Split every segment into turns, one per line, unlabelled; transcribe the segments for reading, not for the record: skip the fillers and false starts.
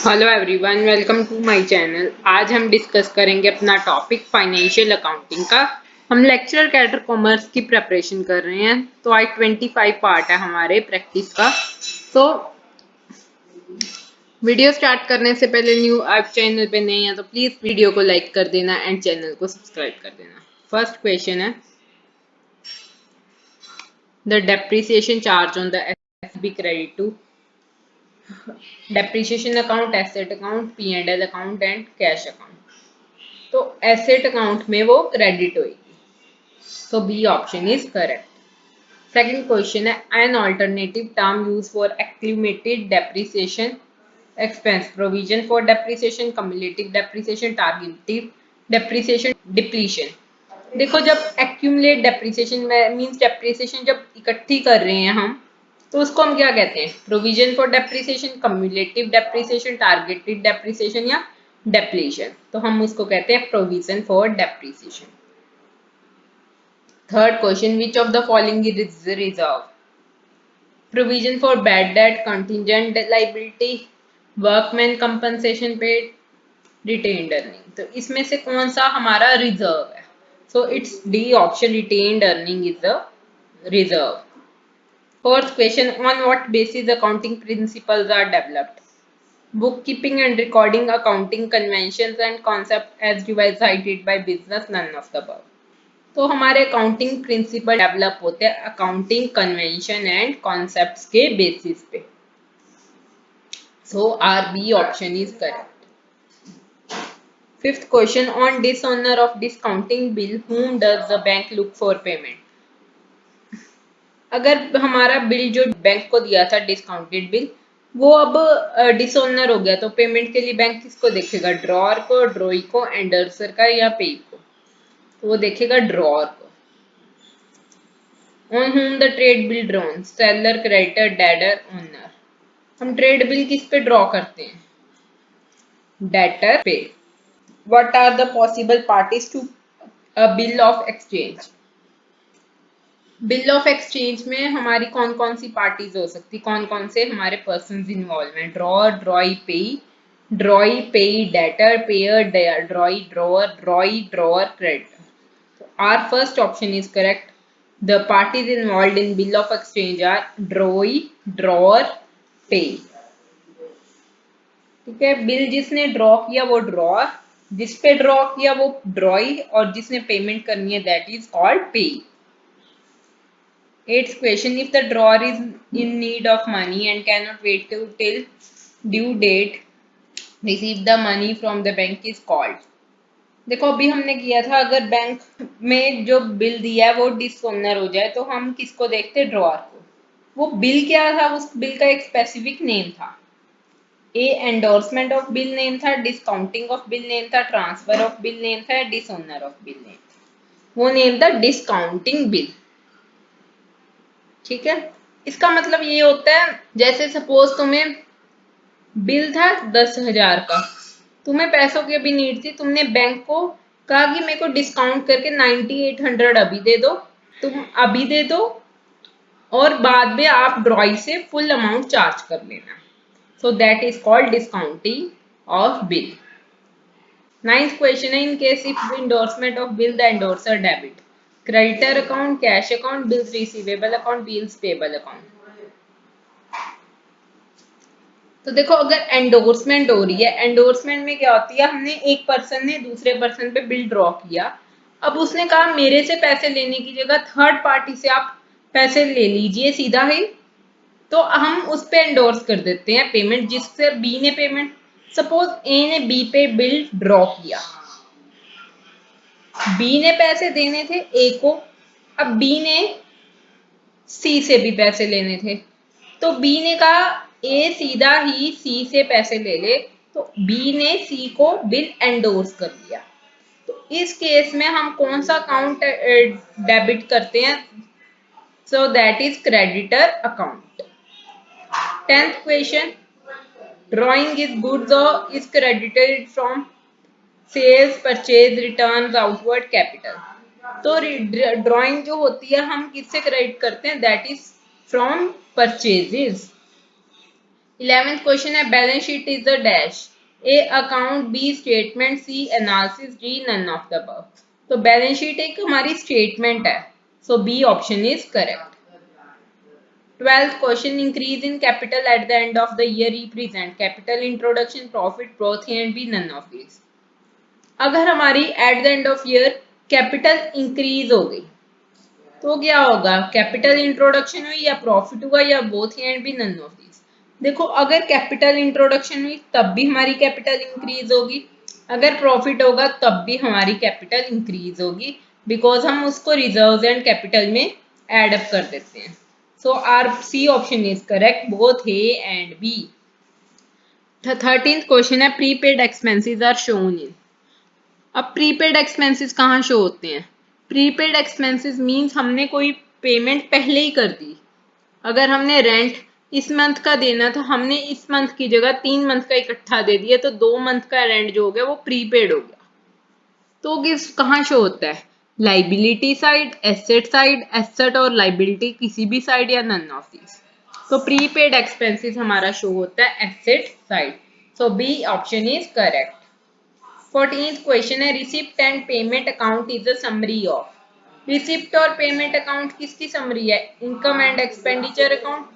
Hello everyone, welcome to my channel. आज हम discuss करेंगे अपना टॉपिक फाइनेंशियल अकाउंटिंग का। हम लेक्चरर कैडर कॉमर्स की प्रिपरेशन कर रहे हैं, तो आज 25 पार्ट है हमारे प्रैक्टिस का। तो वीडियो स्टार्ट करने से पहले न्यू आप चैनल पे नए हैं तो प्लीज वीडियो को लाइक कर देना एंड चैनल को सब्सक्राइब कर देना। फर्स्ट क्वेश्चन है, the depreciation charge on the SB credit to depreciation account, asset account, P and L account and cash account. तो एसेट अकाउंट में वो क्रेडिट होगी, तो B option is correct. Second question है, an alternative term use for accumulated depreciation expense, provision for depreciation, cumulative depreciation, targeted depreciation, depletion. देखो, जब accumulate depreciation means depreciation जब इकट्ठी कर रहे हैं हम, तो उसको हम क्या कहते हैं? Provision for depreciation, cumulative depreciation, targeted depreciation या डेप्लीशन। तो हम उसको कहते हैं provision for depreciation. Third question, which of the following is reserve? Provision for bad debt, contingent liability, workman compensation paid, retained earning. तो इसमें से कौन सा हमारा रिजर्व है? So it's D option, retained earning is the reserve. Fourth question, on what basis accounting principles are developed? Bookkeeping and recording, accounting conventions and concepts as decided by business, none of the above. तो हमारे accounting principle develop होते हैं accounting convention and concepts के basis पे। So our B option is correct. Fifth question, on dishonour of discounting bill whom does the bank look for payment? अगर हमारा bill जो bank को दिया था डिस्काउंटेड बिल, वो अब डिसऑनर हो गया, तो पेमेंट के लिए बैंक किसको देखेगा? ड्रॉअर को, ड्रॉई को, एंडर्सर का या पे को? तो वो देखेगा ड्रॉअर को। On whom the trade bill drawn, seller, creditor, debtor, owner. हम ट्रेड बिल किस पे ड्रॉ करते हैं? डेटर पे। What are the possible parties to a bill of exchange? Bill of exchange में हमारी कौन कौन सी पार्टीज हो सकती, कौन कौन से हमारे पर्सन इन्वॉल्व हैं? Drawer, drawee, payee, drawee, payee, debtor, payer, drawee, drawer, drawee, drawer, creditor. Our first option is correct. The parties involve in bill of exchange are drawee, drawer, payee. ठीक है, bill जिसने draw किया वो drawer, जिस पे draw किया वो ड्रॉई, और जिसने पेमेंट करनी है दैट इज कॉल्ड पेई। Eighth question, if the drawer is in need of money and cannot wait till due date, receive the money from the bank is called. देखो, अभी हमने किया था, अगर बैंक में जो बिल दिया है वो डिसऑनर हो जाए तो हम किसको देखते? ड्रॉअर को। वो बिल क्या था? उस बिल का एक स्पेसिफिक नेम था। ए एंडोर्समेंट ऑफ बिल नेम था, डिस्काउंटिंग ऑफ बिल नेम था, ट्रांसफर ऑफ बिल नेम था, डिसऑनर ऑफ बिल नेम था। वो नेम था डिस्काउंटिंग बिल। ठीक है, इसका मतलब ये होता है, जैसे सपोज तुम्हें बिल था 10,000 का, तुम्हें पैसों की अभी नीड थी, तुमने बैंक को कहा कि मेरे को डिस्काउंट करके 9800 अभी दे दो, तुम अभी दे दो और बाद में आप ड्रॉई से फुल अमाउंट चार्ज कर लेना। So that is called discounting of bill. Ninth question है, in case if endorsement of bill the endorser debit, creditor account, cash account, bills receivable account, bills payable account. तो देखो, अगर endorsement हो रही है, endorsement में क्या होती है? हमने एक पर्सन ने दूसरे पर्सन पे बिल ड्रॉ किया, अब उसने कहा मेरे से पैसे लेने की जगह थर्ड पार्टी से आप पैसे ले लीजिए सीधा ही, तो हम उस पे एंडोर्स कर देते हैं पेमेंट, जिससे बी ने पेमेंट, सपोज ए ने बी पे बिल ड्रॉ किया, बी ने पैसे देने थे ए को, अब बी ने सी से भी पैसे लेने थे, तो बी ने कहा ए सीधा ही सी से पैसे ले ले, तो बी ने सी को बिल एंडोर्स कर दिया। तो इस केस में हम कौन सा अकाउंट डेबिट करते हैं? So that is creditor account. 10th question, drawing is goods और is credited from sales, purchase, return, outward capital. तो ड्रॉइंग जो होती है हम किससे क्रेडिट करते हैं? That is from purchases. 11th question है balance sheet is the dash, A account, B statement, C analysis, D none of the above. तो बैलेंस शीट एक हमारी स्टेटमेंट है, so B option is correct. 12th question increase in capital at the end of the year represent capital introduction profit growth and be none of this. अगर हमारी at the end of year capital increase हो गई तो क्या होगा, capital introduction हुई या profit हुआ या both and be none of this. देखो अगर कैपिटल इंट्रोडक्शन हुई तब भी हमारी कैपिटल इंक्रीज होगी, अगर प्रॉफिट होगा तब भी हमारी कैपिटल इंक्रीज होगी, बिकॉज हम उसको रिजर्व एंड कैपिटल में एड अप कर देते हैं। So our C option is correct, both A and B. 13th question है prepaid expenses are shown in. अब प्रीपेड एक्सपेंसेस कहाँ शो होते हैं, प्रीपेड एक्सपेंसेस मींस हमने कोई पेमेंट पहले ही कर दी। अगर हमने रेंट इस मंथ का देना था, हमने इस मंथ की जगह 3 मंथ का इकट्ठा दे दिया, तो 2 मंथ का रेंट जो हो गया वो प्रीपेड हो गया। तो किस कहाँ शो होता है, liability side, asset side, asset और लाइबिलिटी किसी भी साइड या नन ऑफ दिस। तो प्रीपेड एक्सपेंसेस हमारा शो होता है asset side, so B option is correct. 14th question है receipt and payment account is a summary of. Receipt और पेमेंट अकाउंट किसकी समरी है, income and expenditure account,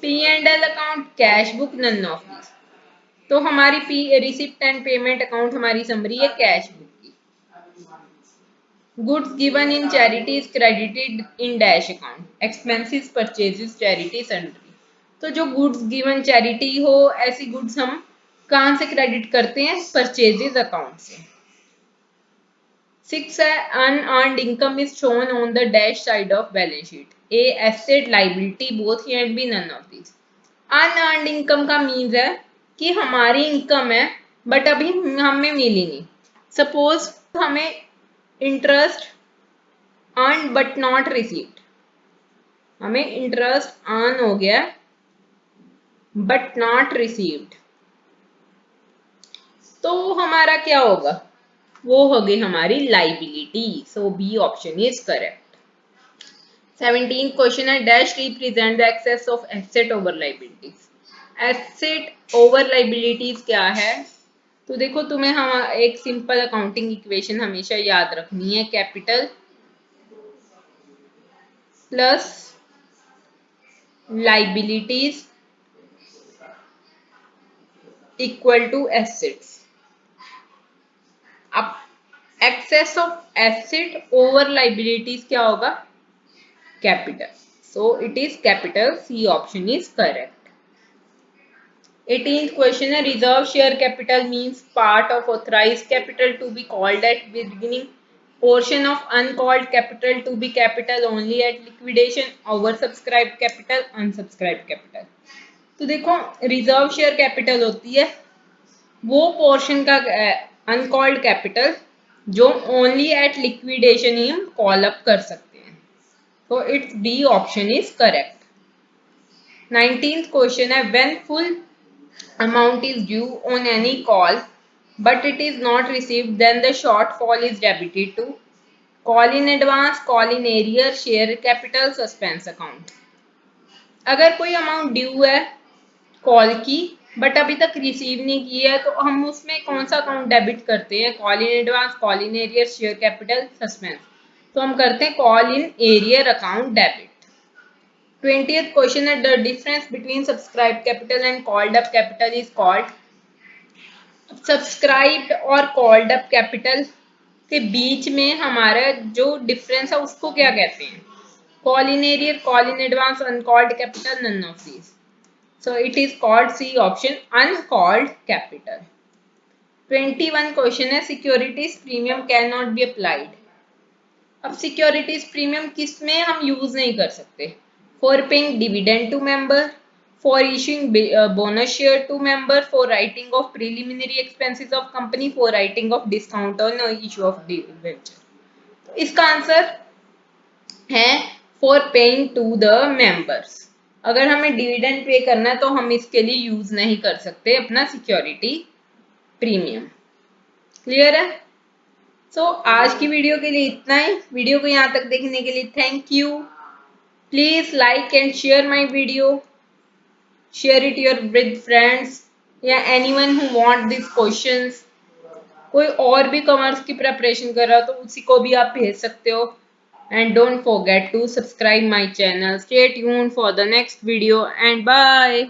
P and L account, cash book, none of this. तो हमारी P receipt and payment account हमारी summary है cash book की। Goods given in charity is credited in dash account, expenses purchases charity sundry. तो जो goods given charity हो ऐसी goods हम कहां से क्रेडिट करते हैं, परचेजेस अकाउंट से। 6 है unearned income is shown on the dash side of balance sheet, a asset, liability, both and b none of these। unearned income का मीन्स है कि हमारी इनकम है बट अभी हमें मिली नहीं। सपोज हमें interest earn but not received, हमें इंटरेस्ट अर्न हो गया बट नॉट रिसीव्ड, तो हमारा क्या होगा, वो होगी हमारी liability, so B option is correct. 17th question है dash represent the excess of asset over liabilities. Asset over liabilities क्या है, तो देखो तुम्हें हम एक सिंपल अकाउंटिंग इक्वेशन हमेशा याद रखनी है, capital plus liabilities equal to assets. अब excess of asset over liabilities क्या होगा, capital, so it is capital, C option is correct. 18th question है reserve share capital means part of authorized capital to be called at beginning, portion of uncalled capital to be capital only at liquidation, over subscribed capital, unsubscribed capital। तो देखो reserve share capital होती है वो portion का uncalled capital जो only at liquidation ही हम call up कर सकते हैं, तो it's B option is correct. 19th question है when full amount is due on any call but it is not received, then the shortfall is debited to call in advance, call in arrear, share capital, suspense account। अगर कोई amount due है call की but अभी तक receive नहीं की है तो हम उसमें कौन सा अकाउंट डेबिट करते हैं, call in advance, call in arrear, share capital, suspense. तो हम करते हैं call in arrear account debit. 20th question है the difference between subscribe capital and called up capital is called. Subscribed और कॉल्ड अप कैपिटल के बीच में हमारा जो डिफरेंस है उसको क्या कहते हैं, call in arrear, call in advance, uncalled capital, none of these. So it is called C option, uncalled capital। 21 question है securities premium can not be applied. अब सिक्योरिटीज प्रीमियम किस में हम यूज नहीं कर सकते, for paying dividend to member, for issuing bonus share to member, for writing off preliminary expenses of company, for writing off discount on issue of debenture. तो इसका answer है for paying to the members. अगर हमें dividend pay करना है तो हम इसके लिए यूज नहीं कर सकते अपना सिक्योरिटी प्रीमियम। क्लियर है? सो आज की वीडियो के लिए इतना ही। वीडियो को यहाँ तक देखने के लिए thank you. Please like and share my video. Share it your with friends या anyone who want this questions. कोई और भी कॉमर्स की प्रिपरेशन कर रहा हो तो उसी को भी आप भेज सकते हो। And don't forget to subscribe my channel. Stay tuned for the next video and bye.